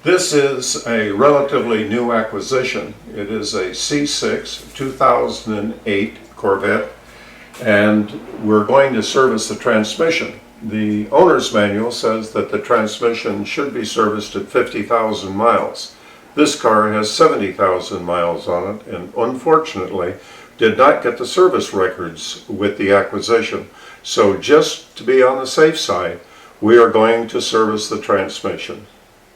This is a relatively new acquisition. It is a C6 2008 Corvette, and we're going to service the transmission. The owner's manual says that the transmission should be serviced at 50,000 miles. This car has 70,000 miles on it, and unfortunately did not get the service records with the acquisition. So just to be on the safe side, we are going to service the transmission.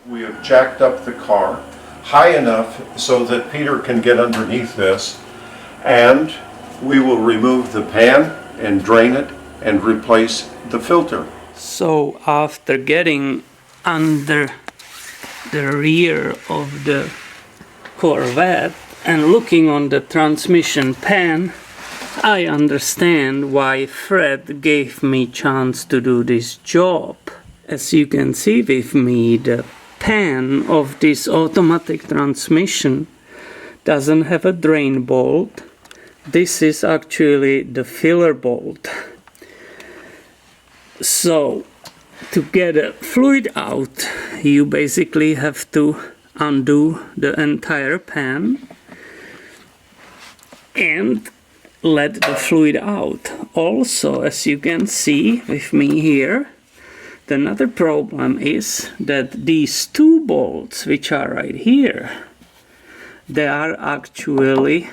We have jacked up the car high enough so that Peter can get underneath this, and we will remove the pan and drain it and replace the filter. So after getting under the rear of the Corvette and looking on the transmission pan, I understand why Fred gave me chance to do this job. As you can see with me, the pan of this automatic transmission doesn't have a drain bolt. This is actually the filler bolt. So to get a fluid out, you basically have to undo the entire pan and let the fluid out. Also, as you can see with me here, another problem is that these two bolts, which are right here, they are actually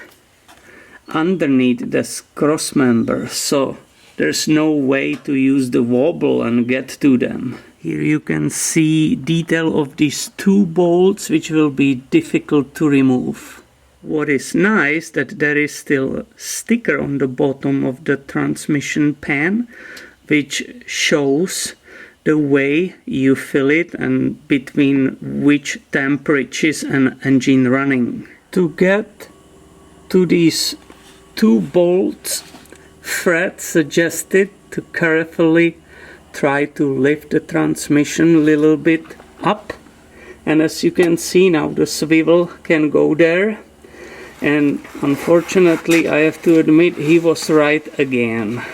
underneath this cross member, so there's no way to use the wobble and get to them. Here you can see detail of these two bolts, which will be difficult to remove. What is nice that there is still a sticker on the bottom of the transmission pan, which shows the way you fill it and between which temperatures an engine running. To get to these two bolts, Fred suggested to carefully try to lift the transmission a little bit up, and as you can see now the swivel can go there, and unfortunately I have to admit he was right again.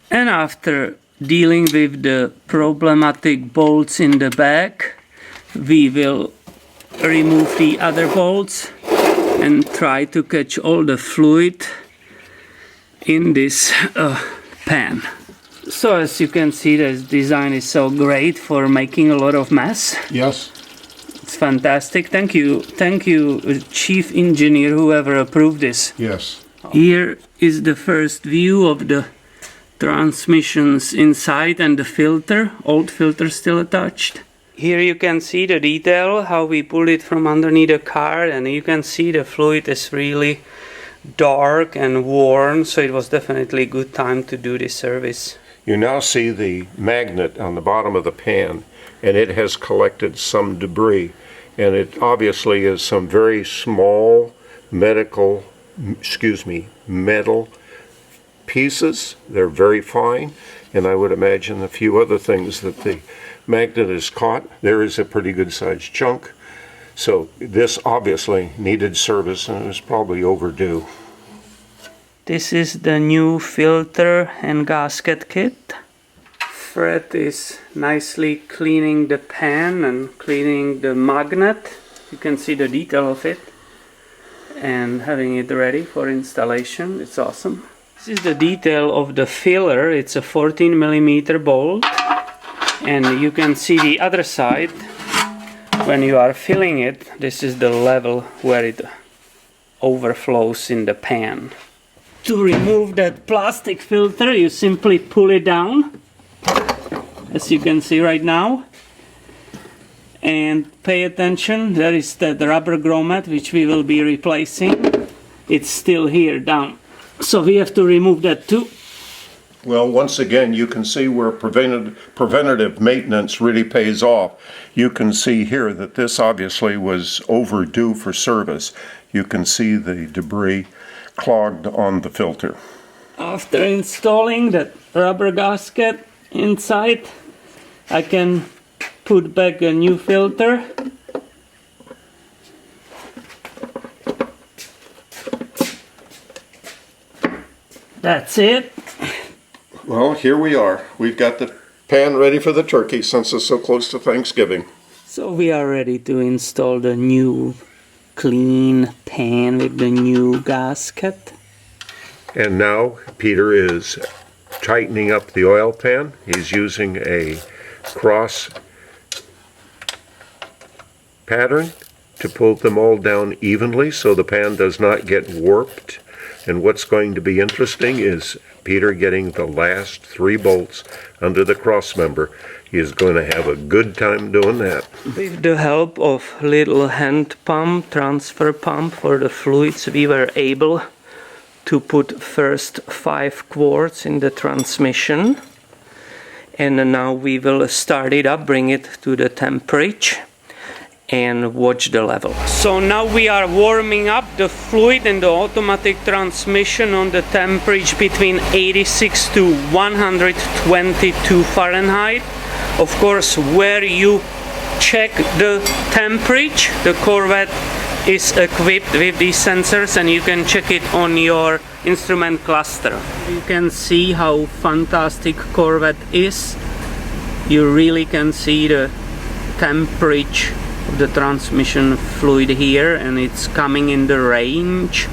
And after dealing with the problematic bolts in the back, we will remove the other bolts and try to catch all the fluid in this pan. So as you can see, this design is so great for making a lot of mess. Yes. It's fantastic. Thank you, Chief Engineer, whoever approved this. Yes. Here is the first view of the transmissions inside and the filter, old filter still attached. Here you can see the detail, how we pulled it from underneath the car, and you can see the fluid is really dark and worn, so it was definitely a good time to do this service. You now see the magnet on the bottom of the pan, and it has collected some debris, and it obviously is some very small metal pieces. They're very fine, and I would imagine a few other things that the magnet has caught. There is a pretty good sized chunk. So this obviously needed service, and it was probably overdue. This is the new filter and gasket kit. Fred is nicely cleaning the pan and cleaning the magnet. You can see the detail of it and having it ready for installation. It's awesome. This is the detail of the filler. It's a 14mm bolt, and you can see the other side. When you are filling it, this is the level where it overflows in the pan. To remove that plastic filter, you simply pull it down, as you can see right now. And pay attention, there is that rubber grommet which we will be replacing. It's still here down, so we have to remove that too. Well, once again, you can see where preventative maintenance really pays off. You can see here that this obviously was overdue for service. You can see the debris clogged on the filter. After installing that rubber gasket inside, I can put back a new filter. That's it. Well, here we are. We've got the pan ready for the turkey since it's so close to Thanksgiving. So we are ready to install the new clean pan with the new gasket. And now Peter is tightening up the oil pan. He's using a cross pattern to pull them all down evenly so the pan does not get warped. And what's going to be interesting is Peter getting the last 3 bolts under the cross member. He is going to have a good time doing that. With the help of little hand pump, transfer pump for the fluids, we were able to put first 5 quarts in the transmission. And now we will start it up, bring it to the temperature and watch the level. So now we are warming up the fluid in the automatic transmission on the temperature between 86 to 122 Fahrenheit. Of course, where you check the temperature, the Corvette is equipped with these sensors and you can check it on your instrument cluster. You can see how fantastic Corvette is. You really can see the temperature of the transmission fluid here, and it's coming in the range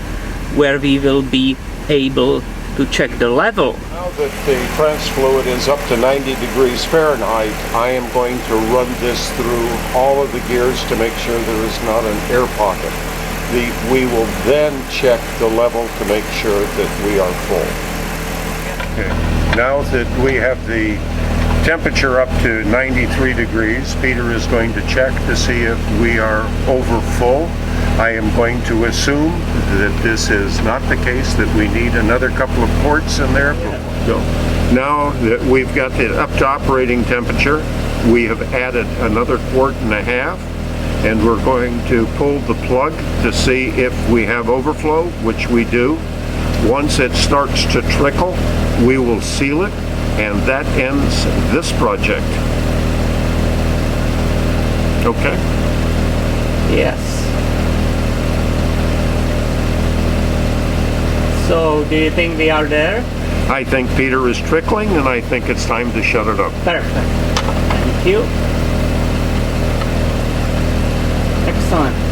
where we will be able to check the level. Now that the trans fluid is up to 90 degrees Fahrenheit, I am going to run this through all of the gears to make sure there is not an air pocket. We will then check the level to make sure that we are full. Okay. Now that we have the temperature up to 93 degrees, Peter is going to check to see if we are over full. I am going to assume that this is not the case, that we need another couple of quarts in there. So now that we've got it up to operating temperature, we have added another 1.5 quarts, and we're going to pull the plug to see if we have overflow, which we do. Once it starts to trickle, we will seal it, and that ends this project. Okay? Yes. So, do you think we are there? I think Peter is trickling, and I think it's time to shut it up. Perfect. Thank you. Excellent.